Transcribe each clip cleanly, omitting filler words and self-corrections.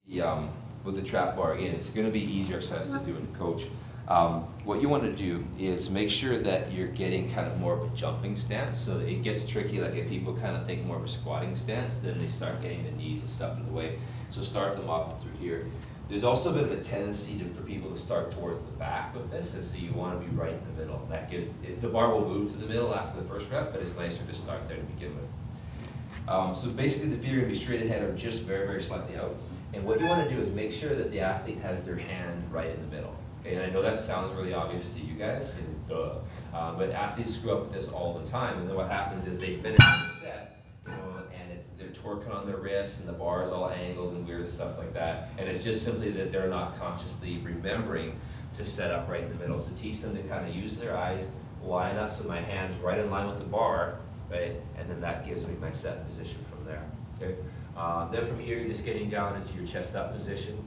With the trap bar, again, it's going to be easier exercise to do in coach. What you want to do is make sure that you're getting kind of more of a jumping stance. So it gets tricky, like if people kind of think more of a squatting stance, then they start getting the knees and stuff in the way. So start them off through here. There's also a bit of a tendency for people to start towards the back with this, and so you want to be right in the middle. That gives the bar will move to the middle after the first rep, but it's nicer to start there to begin with. So basically the feet are going to be straight ahead or just very, very slightly out. And what you want to do is make sure that the athlete has their hand right in the middle. Okay, and I know that sounds really obvious to you guys, and but athletes screw up with this all the time, and then what happens is they finish the set, and they're torquing on their wrists, and the bar is all angled and weird and stuff like that, and it's just simply that they're not consciously remembering to set up right in the middle. So teach them to kind of use their eyes, line up so my hand's right in line with the bar, right, and then that gives me my set position from there. Okay. Then from here, you're just getting down into your chest up position.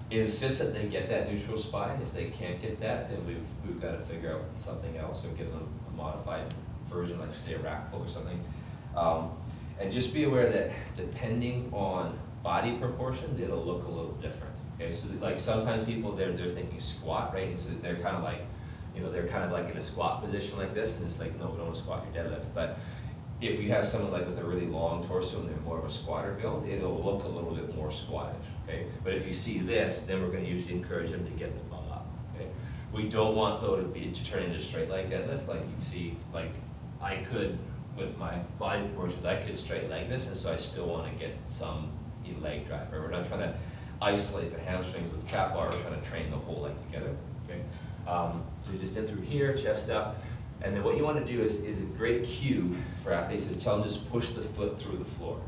Insist that they get that neutral spine. If they can't get that, then we've got to figure out something else or give them a modified version, like say a rack pull or something. And just be aware that depending on body proportions, it'll look a little different. Okay, so like sometimes people they're thinking squat, right? And so they're kind of like, they're kind of like in a squat position like this, and it's like, no, we don't want to squat your deadlift. But if you have someone like with a really long torso and they're more of a squatter build, it'll look a little bit more squattish, okay? But if you see this, then we're going to usually encourage them to get the bum up, okay? We don't want though to turn into straight leg deadlift. Like you see, like I could, with my body proportions, I could straight leg this, and so I still want to get some leg drive. Right? We're not trying to isolate the hamstrings with cap bar, we're trying to train the whole leg together, okay? So you just in through here, chest up. And then what you want to do is a great cue for athletes is tell them just push the foot through the floor.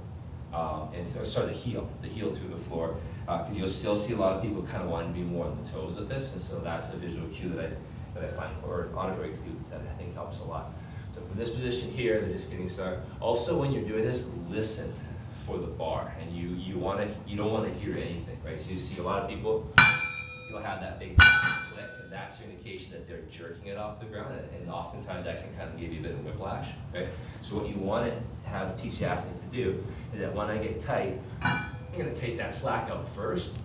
The heel through the floor. Because you'll still see a lot of people kind of wanting to be more on the toes with this, and so that's a visual cue that I find, or an auditory cue that I think helps a lot. So from this position here, they're just getting started. Also, when you're doing this, listen for the bar, and you don't want to hear anything, right? So you see a lot of people, you'll have that big click, and that's your indication that they're jerking it off the ground, and oftentimes that can kind of give you a bit of whiplash, okay? So what you want to teach the athlete to do is that when I get tight, I'm going to take that slack out first,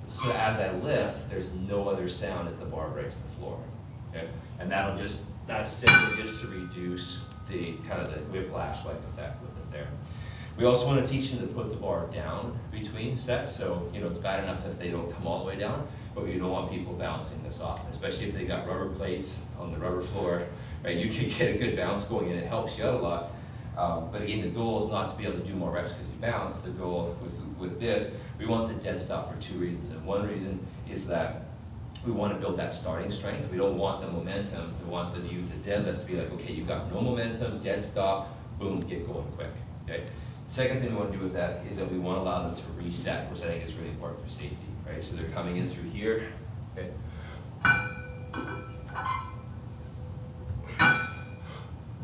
so as I lift, there's no other sound as the bar breaks the floor, okay? And that's simply just to reduce the kind of the whiplash-like effect with it there. We also want to teach them to put the bar down between sets, so it's bad enough if they don't come all the way down, but you don't want people bouncing this off, especially if they got rubber plates on the rubber floor, right? You can get a good bounce going and it helps you out a lot. But again, the goal is not to be able to do more reps because you bounce. The goal with this, we want the dead stop for two reasons. And one reason is that we want to build that starting strength. We don't want the momentum. We want to use the deadlift to be like, okay, you've got no momentum, dead stop, boom, get going quick, okay? Second thing we want to do with that is that we want to allow them to reset, which I think is really important for safety, right? So they're coming in through here, okay?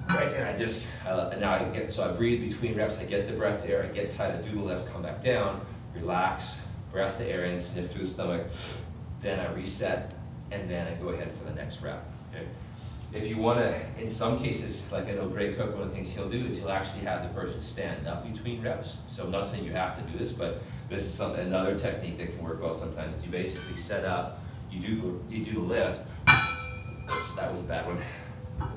Right, and I breathe between reps, I get the breath air, I get tight, I do the lift, come back down, relax, breath the air in, sniff through the stomach, then I reset, and then I go ahead for the next rep, okay? If you want to, in some cases, like I know Greg Cook, one of the things he'll do is he'll actually have the person stand up between reps. So I'm not saying you have to do this, but this is another technique that can work well sometimes. You basically set up, you do the lift. Oops, that was a bad one.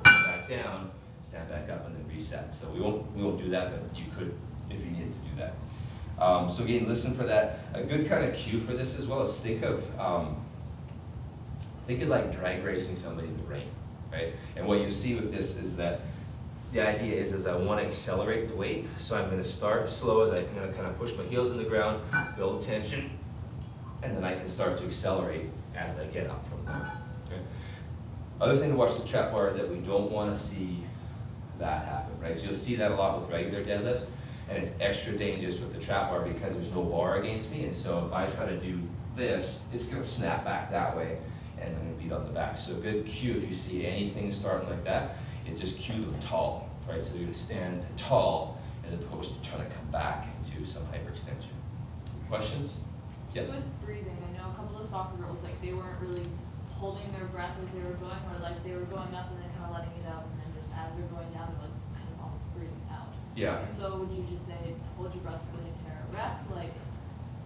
Back down, stand back up, and then reset. So we won't do that, but you could if you needed to do that. So again, listen for that. A good kind of cue for this as well is think of like drag racing somebody in the rain. Right? And what you see with this is that the idea is that I want to accelerate the weight, so I'm going to start slow as I'm going to kind of push my heels in the ground, build tension, and then I can start to accelerate as I get up from there. Okay? Other thing to watch the trap bar is that we don't want to see that happen, right? So you'll see that a lot with regular deadlifts, and it's extra dangerous with the trap bar because there's no bar against me, and so if I try to do this, it's going to snap back that way, and I'm going to beat on the back. So a good cue if you see anything starting like that, it just cue them tall, right? So you're going to stand tall as opposed to trying to come back into some hyperextension. Questions? Yes? Just with breathing, I know a couple of soccer girls, like they weren't really holding their breath as they were going, or like they were going up and then kind of letting it out, and then just as they're going down, like kind of almost breathing out. Yeah. And so would you just say, hold your breath for the entire rep? Like,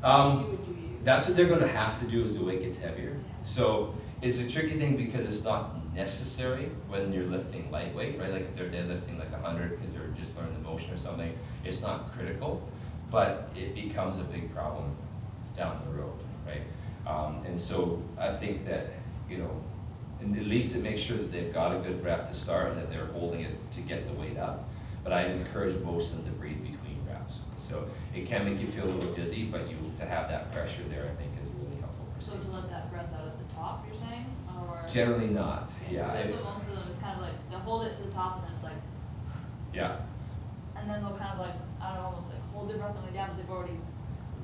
machine would you use? That's what they're gonna have to do as the weight gets heavier. Yeah. So it's a tricky thing because it's not necessary when you're lifting lightweight, right? Like if they're deadlifting like 100 because they're just learning the motion or something, it's not critical, but it becomes a big problem down the road, right? And so I think that, you know, and at least it makes sure that they've got a good breath to start and that they're holding it to get the weight up. But I encourage most of them to breathe between reps. So it can make you feel a little dizzy, but to have that pressure there, I think, is really helpful. So to let that breath out at the top, you're saying, or? Generally not, Okay, yeah. That's what most of them, it's kind of like, they'll hold it to the top and then it's like, Yeah, and then they'll kind of like, I don't know, almost like hold their breath on the way down, but they've already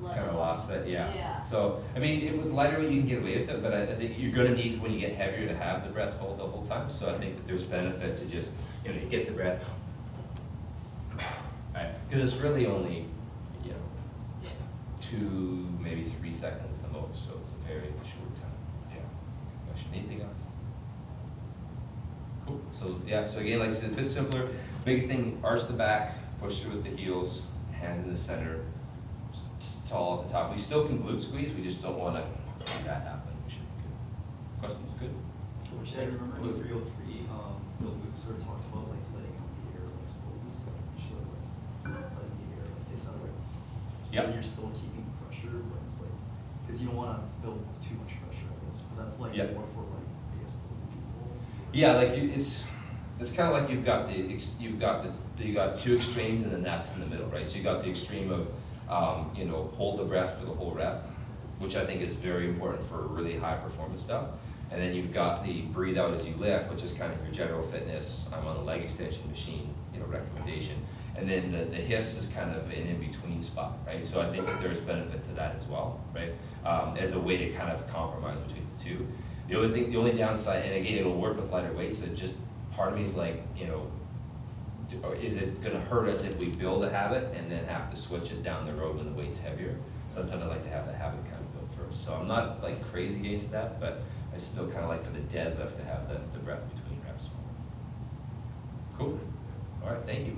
let kind it of out. lost that, yeah. Yeah. So, I mean, with lighter weight, you can get away with it, but I think you're gonna need, when you get heavier, to have the breath hold the whole time. So I think that there's benefit to just, you know, you get the breath, right? Because it's really only, you know, Yeah. 2, maybe 3 seconds at the most, so it's a very short time. Yeah. Good question. Anything else? Cool. So yeah, so again, like I said, a bit simpler. Big thing, arch the back, push through with the heels, hands in the center, tall at the top. We still can glute squeeze, we just don't want to see that happen. We should be good. Questions? Good? Which I remember in 303, Bill Luke sort of talked about like letting out the air like slowly, so sort of like letting the air like it's not like so Yep. you're still keeping pressure, but it's like because you don't want to build too much pressure, I guess. But that's like Yep. more for like I guess older people. Yeah, like it's kind of like you've got you got 2 extremes and then that's in the middle, right? So you got the extreme of you know, hold the breath for the whole rep, which I think is very important for really high performance stuff. And then you've got the breathe out as you lift, which is kind of your general fitness. I'm on a leg extension machine, you know, recommendation. And then the hiss is kind of an in-between spot, right? So I think that there's benefit to that as well, right? As a way to kind of compromise between the two. The only downside, and again, it'll work with lighter weights, so just part of me is like, you know, is it gonna hurt us if we build a habit and then have to switch it down the road when the weight's heavier? Sometimes I like to have the habit kind of built first. So I'm not like crazy against that, but I still kind of like for the deadlift to have the breath between reps. Cool. All right, thank you.